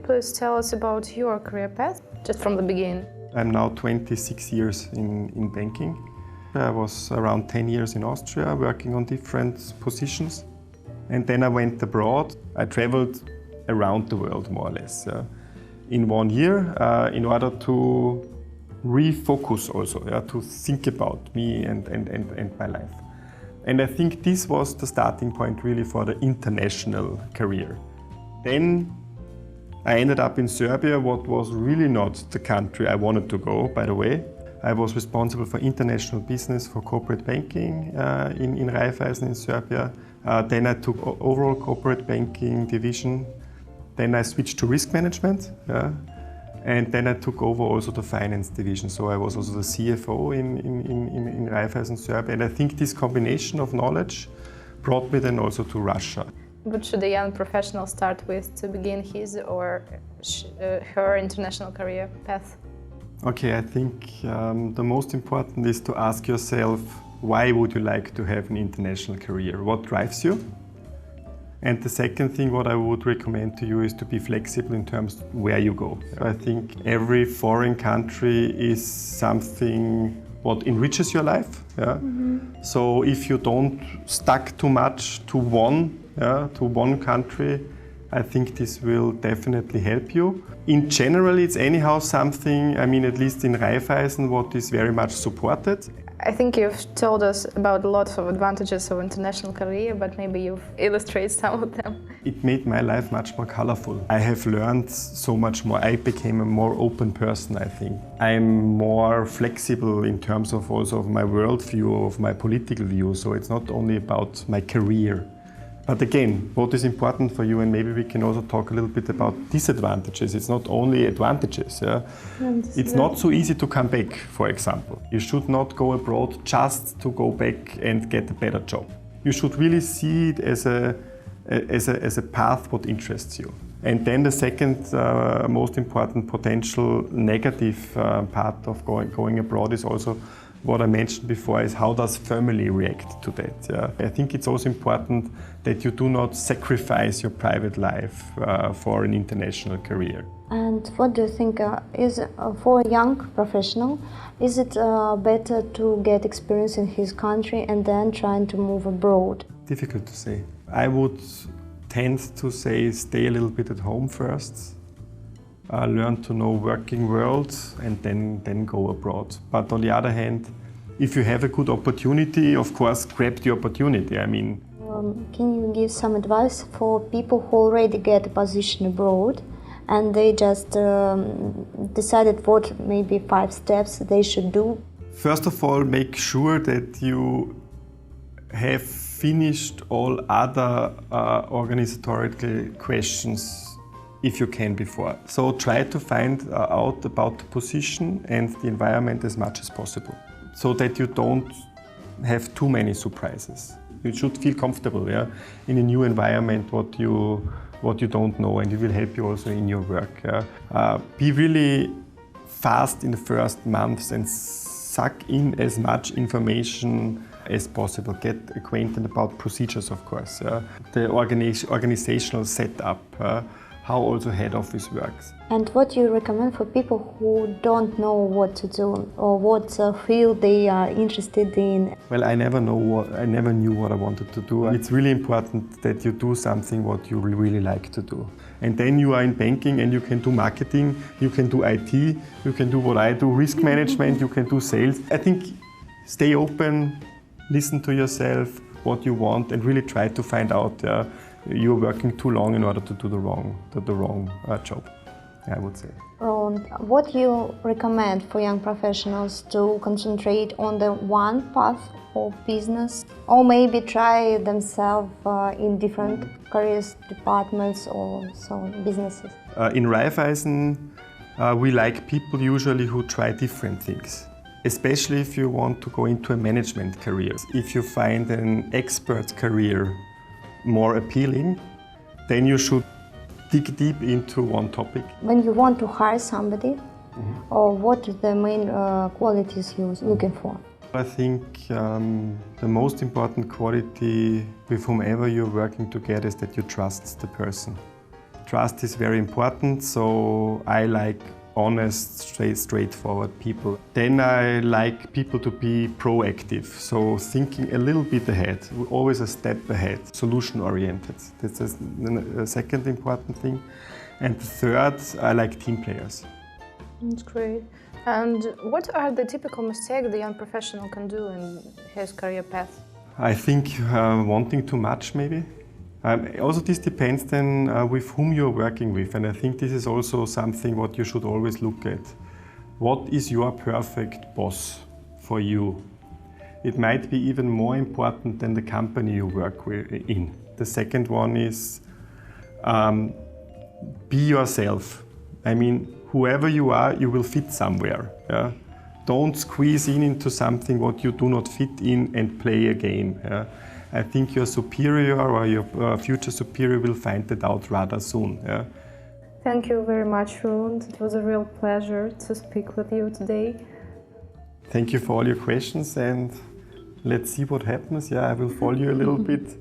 please tell us about your career path, just from the beginning? I'm now 26 years in banking. I was around 10 years in Austria working on different positions. And then I went abroad. I traveled around the world more or less in 1 year in order to refocus also, to think about me and my life. And I think this was the starting point really for the international career. Then I ended up in Serbia, what was really not the country I wanted to go, by the way. I was responsible for international business, for corporate banking in Raiffeisen in Serbia. Then I took overall corporate banking division. Then I switched to risk management. And then I took over also the finance division. So I was also the CFO in Raiffeisen Serbia. And I think this combination of knowledge brought me then also to Russia. What should a young professional start with to begin his or her international career path? Okay, I think the most important is to ask yourself, why would you like to have an international career? What drives you? And the second thing what I would recommend to you is to be flexible in terms of where you go. I think every foreign country is something what enriches your life. So if you don't stuck too much to one country, I think this will definitely help you. In general, it's anyhow something, I mean, at least in Raiffeisen, what is very much supported. I think you've told us about a lot of advantages of international career, but maybe you've illustrated some of them. It made my life much more colorful. I have learned so much more. I became a more open person, I think. I'm more flexible in terms of also of my worldview, of my political view. So it's not only about my career. But again, what is important for you, and maybe we can also talk a little bit about disadvantages. It's not only advantages. It's not so easy to come back, for example. You should not go abroad just to go back and get a better job. You should really see it as a path what interests you. And then the second most important potential negative part of going abroad is also what I mentioned before, is how does family react to that? I think it's also important that you do not sacrifice your private life for an international career. And what do you think is for a young professional, is it better to get experience in his country and then trying to move abroad? Difficult to say. I would tend to say stay a little bit at home first. Learn to know working world and then go abroad. But on the other hand, if you have a good opportunity, of course, grab the opportunity. I mean, can you give some advice for people who already get a position abroad and they just decided what maybe 5 steps they should do? First of all, make sure that you have finished all other organizational questions if you can before. So try to find out about the position and the environment as much as possible, so that you don't have too many surprises. You should feel comfortable in a new environment, what you don't know, and it will help you also in your work. Be really fast in the first months and suck in as much information as possible. Get acquainted about procedures, of course, the organizational setup, how also head office works. And what you recommend for people who don't know what to do or what field they are interested in? Well, I never knew what I wanted to do. It's really important that you do something what you really like to do. And then you are in banking and you can do marketing, you can do IT, you can do what I do, risk management, you can do sales. I think stay open, listen to yourself, what you want, and really try to find out you're working too long in order to do the wrong job, I would say. Roland, what you recommend for young professionals to concentrate on the one path of business, or maybe try themselves in different careers, departments, or so businesses? In Raiffeisen, we like people usually who try different things, especially if you want to go into a management career. If you find an expert career more appealing, then you should dig deep into one topic. When you want to hire somebody, or what are the main qualities you're looking for? I think the most important quality with whomever you're working together is that you trust the person. Trust is very important, so I like honest, straightforward people. Then I like people to be proactive, so thinking a little bit ahead, always a step ahead, solution-oriented. That's the second important thing. And the third, I like team players. That's great. And what are the typical mistakes the young professional can do in his career path? I think wanting too much, maybe. Also, this depends then with whom you're working with, and I think this is also something what you should always look at. What is your perfect boss for you? It might be even more important than the company you work in. The second one is be yourself. I mean, whoever you are, you will fit somewhere. Yeah? Don't squeeze into something what you do not fit in and play a game. Yeah? I think your superior or your future superior will find that out rather soon. Yeah? Thank you very much, Roland. It was a real pleasure to speak with you today. Thank you for all your questions, and let's see what happens. Yeah, I will follow you a little bit.